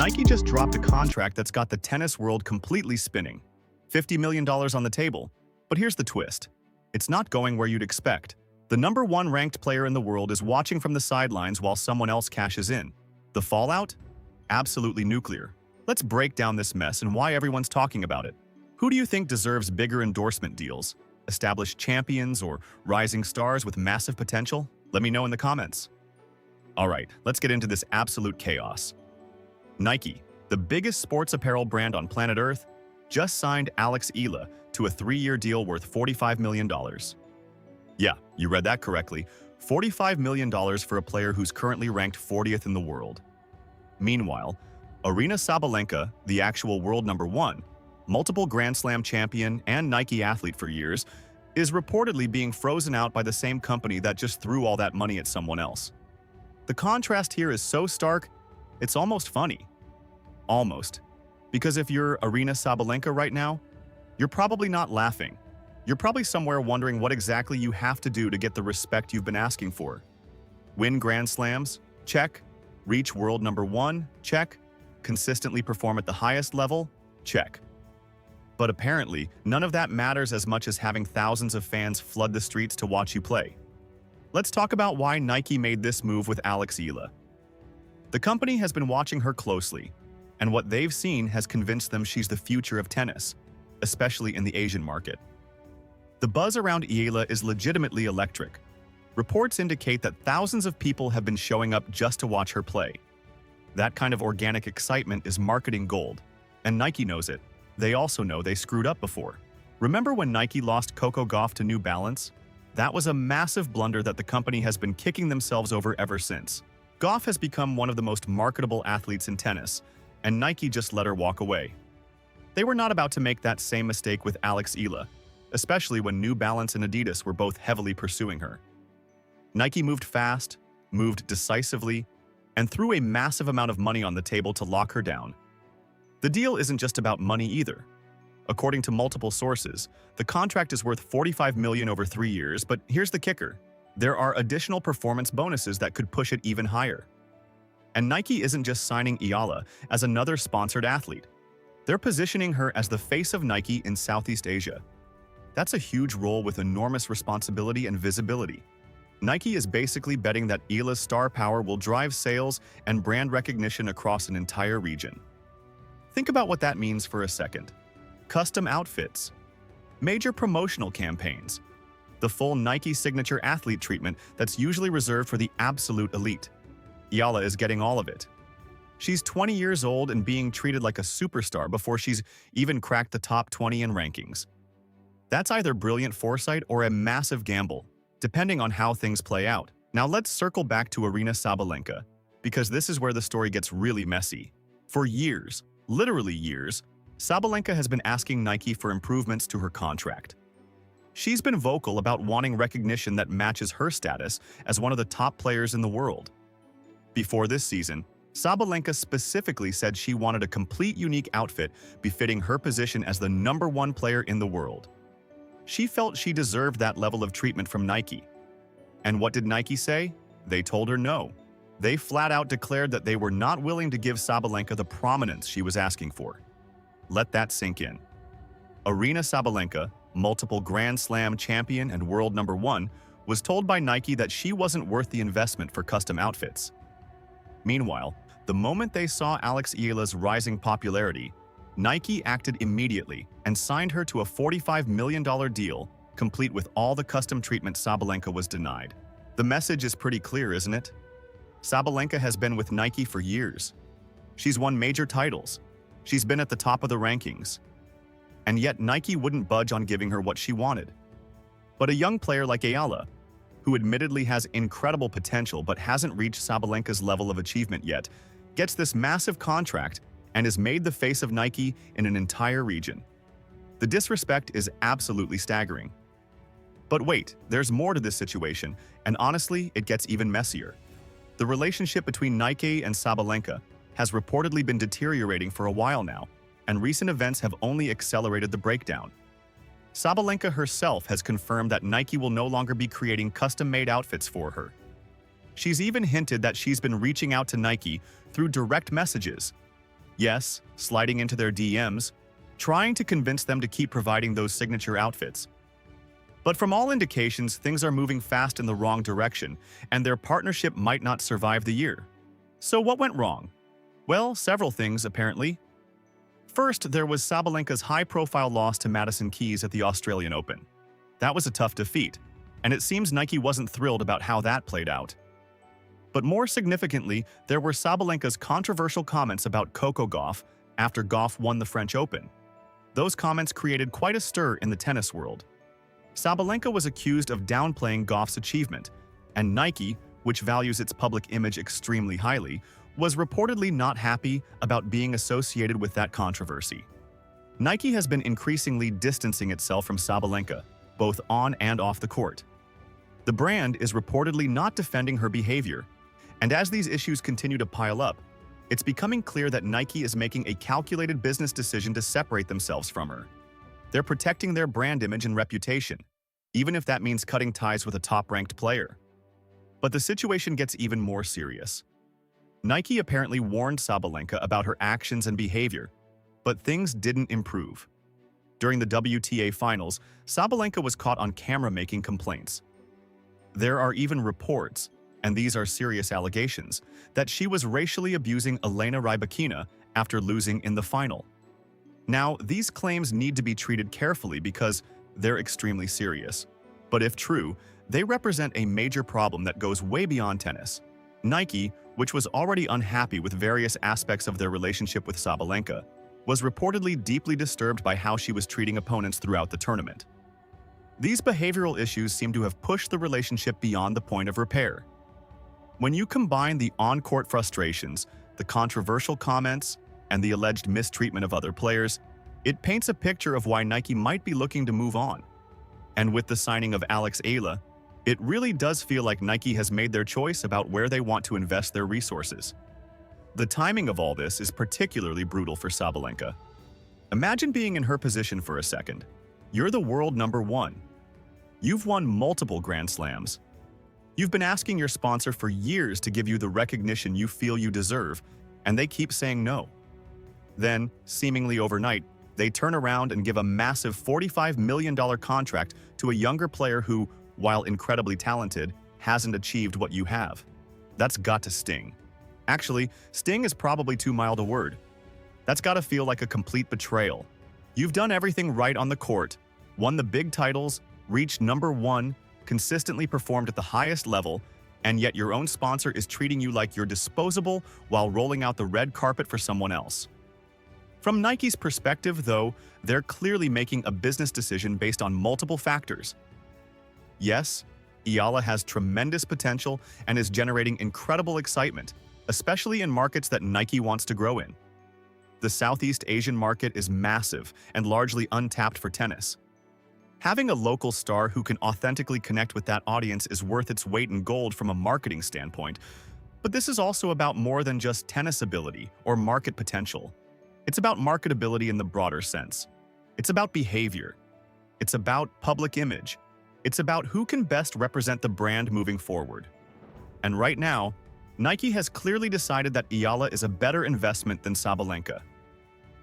Nike just dropped a contract that's got the tennis world completely spinning. $50 million on the table. But here's the twist. It's not going where you'd expect. The number one ranked player in the world is watching from the sidelines while someone else cashes in. The fallout? Absolutely nuclear. Let's break down this mess and why everyone's talking about it. Who do you think deserves bigger endorsement deals? Established champions or rising stars with massive potential? Let me know in the comments. Alright, let's get into this absolute chaos. Nike, the biggest sports apparel brand on planet Earth, just signed Eala to a 3-year deal worth $45 million. Yeah, you read that correctly. $45 million for a player who's currently ranked 40th in the world. Meanwhile, Aryna Sabalenka, the actual world number one, multiple Grand Slam champion and Nike athlete for years, is reportedly being frozen out by the same company that just threw all that money at someone else. The contrast here is so stark, it's almost funny. Almost. Because if you're Aryna Sabalenka right now, you're probably not laughing. You're probably somewhere wondering what exactly you have to do to get the respect you've been asking for. Win Grand Slams? Check. Reach world number one? Check. Consistently perform at the highest level? Check. But apparently, none of that matters as much as having thousands of fans flood the streets to watch you play. Let's talk about why Nike made this move with Eala. The company has been watching her closely, and what they've seen has convinced them she's the future of tennis, especially in the Asian market. The buzz around Eala is legitimately electric. Reports indicate that thousands of people have been showing up just to watch her play. That kind of organic excitement is marketing gold, and Nike knows it. They also know they screwed up before. Remember when Nike lost Coco Gauff to New Balance? That was a massive blunder that the company has been kicking themselves over ever since. Gauff has become one of the most marketable athletes in tennis, and Nike just let her walk away. They were not about to make that same mistake with Eala, especially when New Balance and Adidas were both heavily pursuing her. Nike moved fast, moved decisively, and threw a massive amount of money on the table to lock her down. The deal isn't just about money either. According to multiple sources, the contract is worth $45 million over 3 years, but here's the kicker. There are additional performance bonuses that could push it even higher. And Nike isn't just signing Eala as another sponsored athlete. They're positioning her as the face of Nike in Southeast Asia. That's a huge role with enormous responsibility and visibility. Nike is basically betting that Eala's star power will drive sales and brand recognition across an entire region. Think about what that means for a second. Custom outfits, major promotional campaigns, the full Nike signature athlete treatment that's usually reserved for the absolute elite. Eala is getting all of it. She's 20 years old and being treated like a superstar before she's even cracked the top 20 in rankings. That's either brilliant foresight or a massive gamble, depending on how things play out. Now let's circle back to Aryna Sabalenka, because this is where the story gets really messy. For years, literally years, Sabalenka has been asking Nike for improvements to her contract. She's been vocal about wanting recognition that matches her status as one of the top players in the world. Before this season, Sabalenka specifically said she wanted a complete unique outfit befitting her position as the number one player in the world. She felt she deserved that level of treatment from Nike. And what did Nike say? They told her no. They flat out declared that they were not willing to give Sabalenka the prominence she was asking for. Let that sink in. Aryna Sabalenka, multiple Grand Slam champion and world number one, was told by Nike that she wasn't worth the investment for custom outfits. Meanwhile, the moment they saw Eala's rising popularity, Nike acted immediately and signed her to a $45 million deal, complete with all the custom treatment Sabalenka was denied. The message is pretty clear, isn't it? Sabalenka has been with Nike for years. She's won major titles. She's been at the top of the rankings. And yet Nike wouldn't budge on giving her what she wanted. But a young player like Eala, who admittedly has incredible potential but hasn't reached Sabalenka's level of achievement yet, gets this massive contract and is made the face of Nike in an entire region. The disrespect is absolutely staggering. But wait, there's more to this situation, and honestly, it gets even messier. The relationship between Nike and Sabalenka has reportedly been deteriorating for a while now, and recent events have only accelerated the breakdown. Sabalenka herself has confirmed that Nike will no longer be creating custom-made outfits for her. She's even hinted that she's been reaching out to Nike through direct messages, Yes, sliding into their DMs, trying to convince them to keep providing those signature outfits. But from all indications, things are moving fast in the wrong direction, and their partnership might not survive the year. So what went wrong? Well, several things, apparently. First, there was Sabalenka's high-profile loss to Madison Keys at the Australian Open. That was a tough defeat, and it seems Nike wasn't thrilled about how that played out. But more significantly, there were Sabalenka's controversial comments about Coco Gauff after Gauff won the French Open. Those comments created quite a stir in the tennis world. Sabalenka was accused of downplaying Gauff's achievement, and Nike, which values its public image extremely highly, was reportedly not happy about being associated with that controversy. Nike has been increasingly distancing itself from Sabalenka, both on and off the court. The brand is reportedly not defending her behavior, and as these issues continue to pile up, it's becoming clear that Nike is making a calculated business decision to separate themselves from her. They're protecting their brand image and reputation, even if that means cutting ties with a top-ranked player. But the situation gets even more serious. Nike apparently warned Sabalenka about her actions and behavior, but things didn't improve. During the WTA finals, Sabalenka was caught on camera making complaints. There are even reports, and these are serious allegations, that she was racially abusing Elena Rybakina after losing in the final. Now, these claims need to be treated carefully because they're extremely serious. But if true, they represent a major problem that goes way beyond tennis. Nike, which was already unhappy with various aspects of their relationship with Sabalenka, was reportedly deeply disturbed by how she was treating opponents throughout the tournament. These behavioral issues seem to have pushed the relationship beyond the point of repair. When you combine the on-court frustrations, the controversial comments, and the alleged mistreatment of other players, it paints a picture of why Nike might be looking to move on. And with the signing of Eala, it really does feel like Nike has made their choice about where they want to invest their resources. The timing of all this is particularly brutal for Sabalenka. Imagine being in her position for a second. You're the world number one. You've won multiple Grand Slams. You've been asking your sponsor for years to give you the recognition you feel you deserve, and they keep saying no. Then, seemingly overnight, they turn around and give a massive $45 million contract to a younger player who, while incredibly talented, hasn't achieved what you have. That's got to sting. Actually, sting is probably too mild a word. That's got to feel like a complete betrayal. You've done everything right on the court, won the big titles, reached number one, consistently performed at the highest level, and yet your own sponsor is treating you like you're disposable while rolling out the red carpet for someone else. From Nike's perspective, though, they're clearly making a business decision based on multiple factors. Yes, Eala has tremendous potential and is generating incredible excitement, especially in markets that Nike wants to grow in. The Southeast Asian market is massive and largely untapped for tennis. Having a local star who can authentically connect with that audience is worth its weight in gold from a marketing standpoint, but this is also about more than just tennis ability or market potential. It's about marketability in the broader sense. It's about behavior. It's about public image. It's about who can best represent the brand moving forward. And right now, Nike has clearly decided that Eala is a better investment than Sabalenka.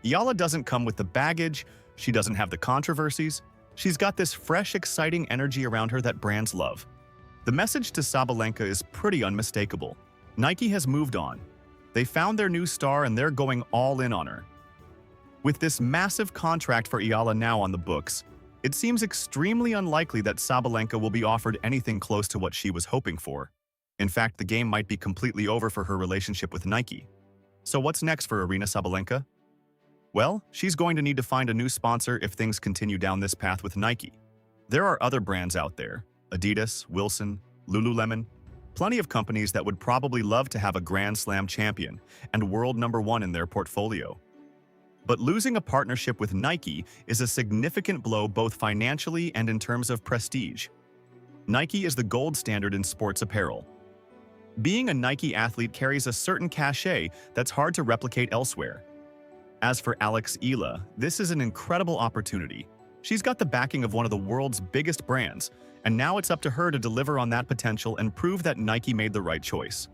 Eala doesn't come with the baggage, she doesn't have the controversies, she's got this fresh, exciting energy around her that brands love. The message to Sabalenka is pretty unmistakable. Nike has moved on. They found their new star and they're going all in on her. With this massive contract for Eala now on the books, it seems extremely unlikely that Sabalenka will be offered anything close to what she was hoping for. In fact, the game might be completely over for her relationship with Nike. So what's next for Aryna Sabalenka? Well, she's going to need to find a new sponsor if things continue down this path with Nike. There are other brands out there, Adidas, Wilson, Lululemon, plenty of companies that would probably love to have a Grand Slam champion and world number one in their portfolio. But losing a partnership with Nike is a significant blow both financially and in terms of prestige. Nike is the gold standard in sports apparel. Being a Nike athlete carries a certain cachet that's hard to replicate elsewhere. As for Eala, this is an incredible opportunity. She's got the backing of one of the world's biggest brands, and now it's up to her to deliver on that potential and prove that Nike made the right choice.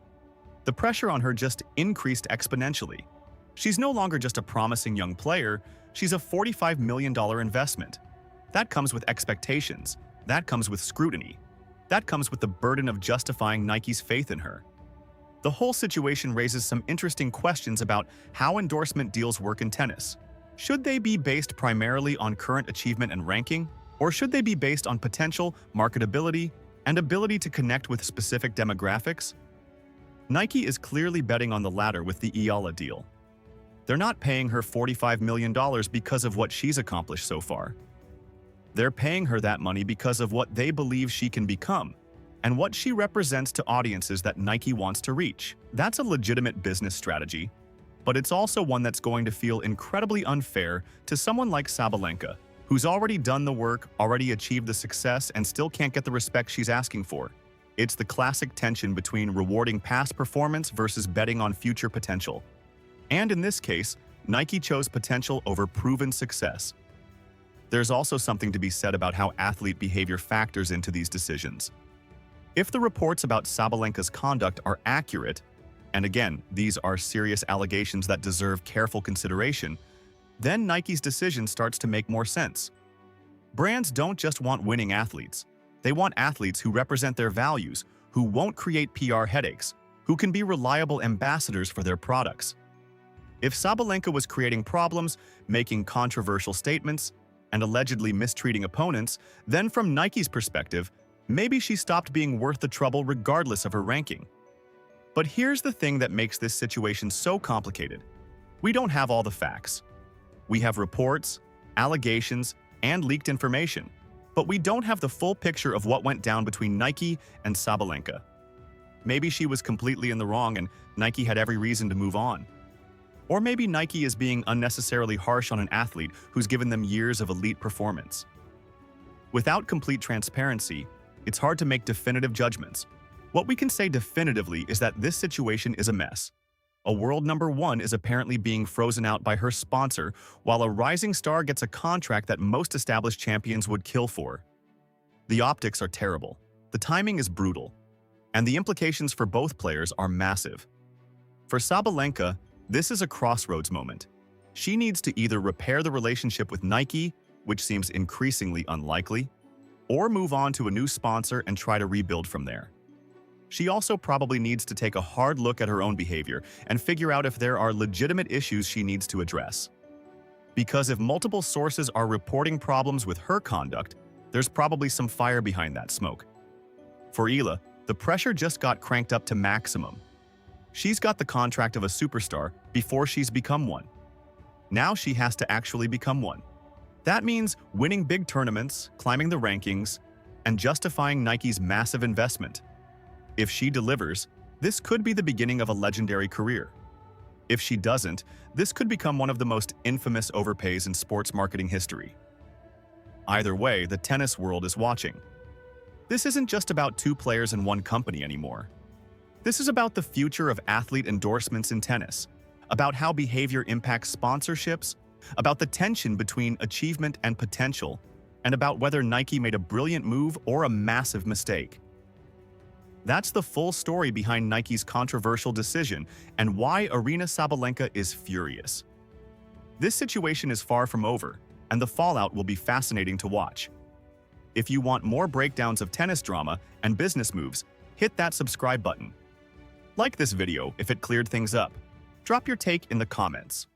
The pressure on her just increased exponentially. She's no longer just a promising young player, she's a $45 million investment. That comes with expectations, that comes with scrutiny, that comes with the burden of justifying Nike's faith in her. The whole situation raises some interesting questions about how endorsement deals work in tennis. Should they be based primarily on current achievement and ranking, or should they be based on potential, marketability, and ability to connect with specific demographics? Nike is clearly betting on the latter with the Eala deal. They're not paying her $45 million because of what she's accomplished so far. They're paying her that money because of what they believe she can become, and what she represents to audiences that Nike wants to reach. That's a legitimate business strategy, but it's also one that's going to feel incredibly unfair to someone like Sabalenka, who's already done the work, already achieved the success, and still can't get the respect she's asking for. It's the classic tension between rewarding past performance versus betting on future potential. And in this case, Nike chose potential over proven success. There's also something to be said about how athlete behavior factors into these decisions. If the reports about Sabalenka's conduct are accurate, and again, these are serious allegations that deserve careful consideration, then Nike's decision starts to make more sense. Brands don't just want winning athletes. They want athletes who represent their values, who won't create PR headaches, who can be reliable ambassadors for their products. If Sabalenka was creating problems, making controversial statements, and allegedly mistreating opponents, then from Nike's perspective, maybe she stopped being worth the trouble regardless of her ranking. But here's the thing that makes this situation so complicated. We don't have all the facts. We have reports, allegations, and leaked information, but we don't have the full picture of what went down between Nike and Sabalenka. Maybe she was completely in the wrong and Nike had every reason to move on. Or maybe Nike is being unnecessarily harsh on an athlete who's given them years of elite performance. Without complete transparency, it's hard to make definitive judgments. What we can say definitively is that this situation is a mess. A world number one is apparently being frozen out by her sponsor, while a rising star gets a contract that most established champions would kill for. The optics are terrible, the timing is brutal, and the implications for both players are massive. For Sabalenka, this is a crossroads moment. She needs to either repair the relationship with Nike, which seems increasingly unlikely, or move on to a new sponsor and try to rebuild from there. She also probably needs to take a hard look at her own behavior and figure out if there are legitimate issues she needs to address. Because if multiple sources are reporting problems with her conduct, there's probably some fire behind that smoke. For Eala, the pressure just got cranked up to maximum. She's got the contract of a superstar before she's become one. Now she has to actually become one. That means winning big tournaments, climbing the rankings, and justifying Nike's massive investment. If she delivers, this could be the beginning of a legendary career. If she doesn't, this could become one of the most infamous overpays in sports marketing history. Either way, the tennis world is watching. This isn't just about two players in one company anymore. This is about the future of athlete endorsements in tennis, about how behavior impacts sponsorships, about the tension between achievement and potential, and about whether Nike made a brilliant move or a massive mistake. That's the full story behind Nike's controversial decision and why Aryna Sabalenka is furious. This situation is far from over, and the fallout will be fascinating to watch. If you want more breakdowns of tennis drama and business moves, hit that subscribe button. Like this video if it cleared things up. Drop your take in the comments.